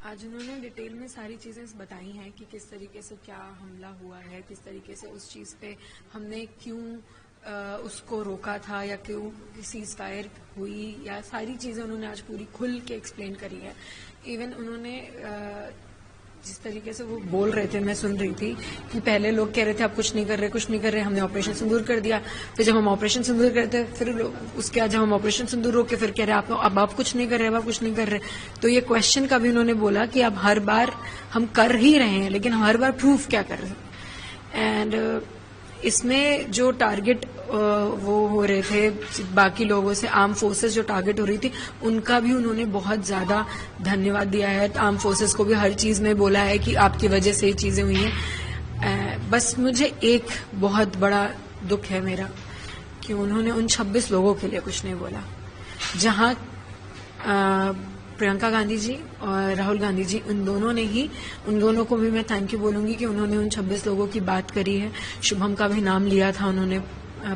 आज उन्होंने डिटेल में सारी चीज़ें बताई हैं कि किस तरीके से क्या हमला हुआ है, किस तरीके से उस चीज़ पे हमने क्यों उसको रोका था या क्यों सीज फायर हुई, या सारी चीज़ें उन्होंने आज पूरी खुल के एक्सप्लेन करी है। इवन उन्होंने जिस तरीके से वो बोल रहे थे, मैं सुन रही थी कि पहले लोग कह रहे थे आप कुछ नहीं कर रहे, हमने ऑपरेशन सिंदूर कर दिया। फिर जब हम ऑपरेशन सिंदूर करते फिर उसके बाद जब हम ऑपरेशन सिंदूर रोके फिर कह रहे अब आप कुछ नहीं कर रहे, तो ये क्वेश्चन का भी उन्होंने बोला कि अब हर बार हम कर ही रहे हैं लेकिन हम हर बार प्रूफ क्या कर रहे हैं। एंड इसमें जो टारगेट वो हो रहे थे बाकी लोगों से, आर्म फोर्सेस जो टारगेट हो रही थी, उनका भी उन्होंने बहुत ज्यादा धन्यवाद दिया है। आर्म फोर्सेस को भी हर चीज में बोला है कि आपकी वजह से ये चीजें हुई हैं। बस मुझे एक बहुत बड़ा दुख है मेरा कि उन्होंने उन 26 लोगों के लिए कुछ नहीं बोला। जहां प्रियंका गांधी जी और राहुल गांधी जी, उन दोनों को भी मैं थैंक यू बोलूंगी कि उन्होंने उन 26 लोगों की बात करी है। शुभम का भी नाम लिया था उन्होंने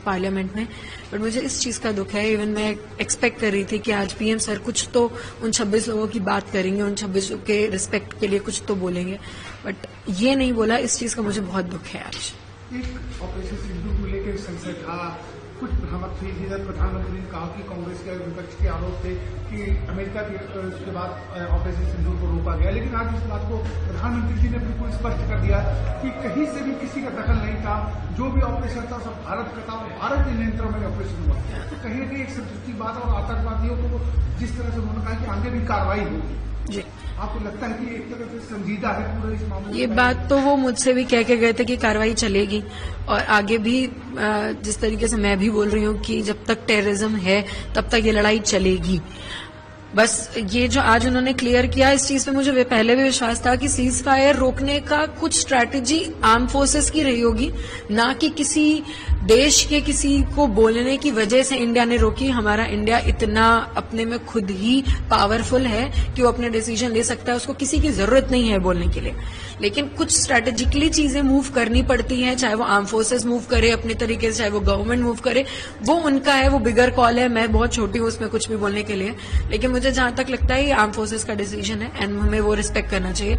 पार्लियामेंट में, बट मुझे इस चीज का दुख है। इवन मैं एक्सपेक्ट कर रही थी कि आज पीएम सर कुछ तो उन 26 लोगों की बात करेंगे, उन 26 के रिस्पेक्ट के लिए कुछ तो बोलेंगे, बट ये नहीं बोला। इस चीज का मुझे बहुत दुख है। आज एक ऑपरेशन सिंधु को लेकर संसद था, कुछ भ्रामक थी, जिधर प्रधानमंत्री ने कहा कि कांग्रेस के विपक्ष के आरोप थे कि अमेरिका के उसके बाद ऑपरेशन सिंधु को रोका गया, लेकिन आज इस बात को प्रधानमंत्री जी ने बिल्कुल स्पष्ट कर दिया कि कहीं से भी किसी का दखल नहीं था। जो भी ऑपरेशन था सब भारत का था, भारत के नियंत्रण में ऑपरेशन हुआ। तो कहीं न कहीं एक संतुष्टि बात, और आतंकवादियों को जिस तरह से उन्होंने कहा कि आगे भी कार्रवाई होगी, जी आपको लगता है कि एक तरह से संजीदा है पूरा इस मामले? ये बात तो वो मुझसे भी कह के गए थे कि कार्रवाई चलेगी, और आगे भी जिस तरीके से मैं भी बोल रही हूँ कि जब तक टेररिज्म है तब तक ये लड़ाई चलेगी। बस ये जो आज उन्होंने क्लियर किया, इस चीज पे मुझे पहले भी विश्वास था कि सीज फायर रोकने का कुछ स्ट्रैटेजी आर्म फोर्सेस की रही होगी, ना कि किसी देश के किसी को बोलने की वजह से इंडिया ने रोकी। हमारा इंडिया इतना अपने में खुद ही पावरफुल है कि वो अपने डिसीजन ले सकता है, उसको किसी की जरूरत नहीं है बोलने के लिए। लेकिन कुछ स्ट्रैटेजिकली चीजें मूव करनी पड़ती हैं, चाहे वो आर्म फोर्सेस मूव करे अपने तरीके से, चाहे वो गवर्नमेंट मूव करे, वो उनका है, वो बिगर कॉल है। मैं बहुत छोटी हूँ उसमें कुछ भी बोलने के लिए, लेकिन मुझे जहां तक लगता है ये आर्म फोर्सेस का डिसीजन है एंड हमें वो रिस्पेक्ट करना चाहिए।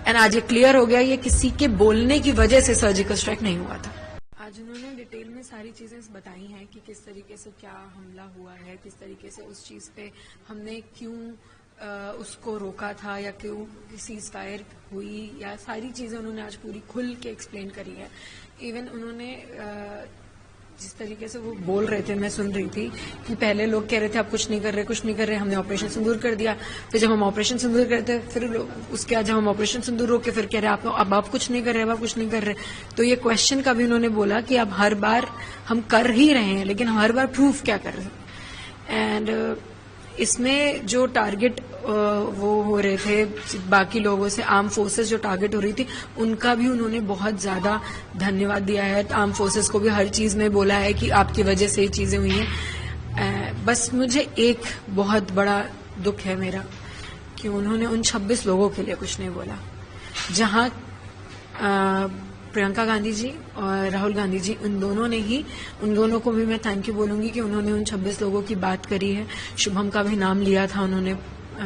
एंड आज ये क्लियर हो गया, ये किसी के बोलने की वजह से सर्जिकल स्ट्राइक नहीं हुआ था। आज उन्होंने डिटेल में सारी चीजें बताई हैं कि किस तरीके से क्या हमला हुआ है, किस तरीके से उस चीज पे हमने क्यों उसको रोका था या क्यों सीज फायर हुई, या सारी चीजें उन्होंने आज पूरी खुल के एक्सप्लेन करी है। इवन उन्होंने जिस तरीके से वो बोल रहे थे, मैं सुन रही थी कि पहले लोग कह रहे थे आप कुछ नहीं कर रहे, हमने ऑपरेशन सिंदूर कर दिया। फिर जब हम ऑपरेशन सिंदूर करते फिर उसके बाद जब हम ऑपरेशन सिंदूर रोके फिर कह रहे अब आप कुछ नहीं कर रहे, तो ये क्वेश्चन का भी उन्होंने बोला कि अब हर बार हम कर ही रहे हैं लेकिन हम हर बार प्रूफ क्या कर रहे हैं। एंड इसमें जो टारगेट वो हो रहे थे बाकी लोगों से, आर्म फोर्सेस जो टारगेट हो रही थी, उनका भी उन्होंने बहुत ज्यादा धन्यवाद दिया है। आर्म फोर्सेस को भी हर चीज में बोला है कि आपकी वजह से ये चीजें हुई हैं। बस मुझे एक बहुत बड़ा दुख है मेरा कि उन्होंने उन 26 लोगों के लिए कुछ नहीं बोला। जहां प्रियंका गांधी जी और राहुल गांधी जी, उन दोनों को भी मैं थैंक यू बोलूंगी कि उन्होंने उन 26 लोगों की बात करी है। शुभम का भी नाम लिया था उन्होंने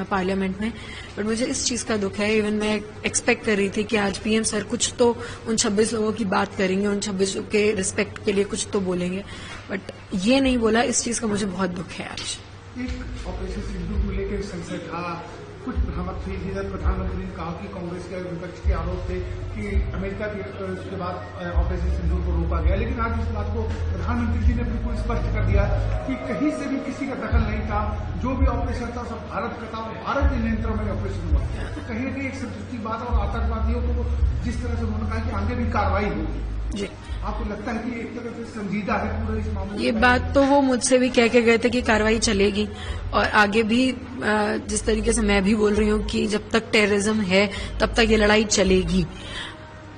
पार्लियामेंट में, बट मुझे इस चीज का दुख है। इवन मैं एक्सपेक्ट कर रही थी कि आज पीएम सर कुछ तो उन 26 लोगों की बात करेंगे, उन 26 के रिस्पेक्ट के लिए कुछ तो बोलेंगे, बट ये नहीं बोला। इस चीज का मुझे बहुत दुख है। आज एक ऑपरेशन सिंधु को लेकर संसद था, कुछ भ्रामक थी, जिधर प्रधानमंत्री ने कहा कि कांग्रेस के विपक्ष के आरोप थे कि अमेरिका के उसके बाद ऑपरेशन सिंधु को रोका गया, लेकिन आज इस बात को प्रधानमंत्री जी ने बिल्कुल स्पष्ट कर दिया कि कहीं से भी किसी का दखल नहीं था। जो भी ऑपरेशन था सब भारत का था, भारत के नियंत्रण में ऑपरेशन हुआ। तो कहीं न कहीं एक संतुष्टि बात, और आतंकवादियों को जिस तरह से उन्होंने कहा कि आगे भी कार्रवाई होगी, जी आपको लगता है कि एक तरह से संजीदा है पूरा इस मामले? ये बात तो वो मुझसे भी कह के गए थे कि कार्रवाई चलेगी, और आगे भी जिस तरीके से मैं भी बोल रही हूँ कि जब तक टेररिज्म है तब तक ये लड़ाई चलेगी।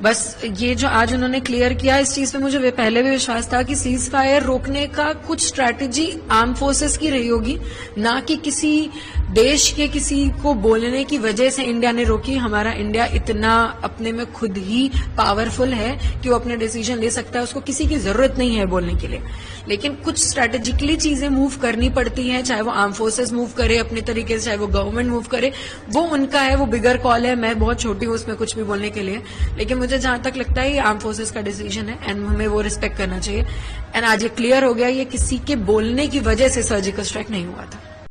बस ये जो आज उन्होंने क्लियर किया, इस चीज पे मुझे पहले भी विश्वास था कि सीज फायर रोकने का कुछ स्ट्रैटेजी आर्म फोर्सेस की रही होगी, ना कि किसी देश के किसी को बोलने की वजह से इंडिया ने रोकी। हमारा इंडिया इतना अपने में खुद ही पावरफुल है कि वो अपने डिसीजन ले सकता है, उसको किसी की जरूरत नहीं है बोलने के लिए। लेकिन कुछ स्ट्रेटेजिकली चीजें मूव करनी पड़ती हैं, चाहे वो आर्म फोर्सेस मूव करे अपने तरीके से, चाहे वो गवर्नमेंट मूव करे, वो उनका है, वो बिगर कॉल है। मैं बहुत छोटी हूं उसमें कुछ भी बोलने के लिए, लेकिन मुझे जहां तक लगता है ये आर्म फोर्सेस का डिसीजन है एंड हमें वो रिस्पेक्ट करना चाहिए। एंड आज ये क्लियर हो गया, ये किसी के बोलने की वजह से सर्जिकल स्ट्राइक नहीं हुआ था।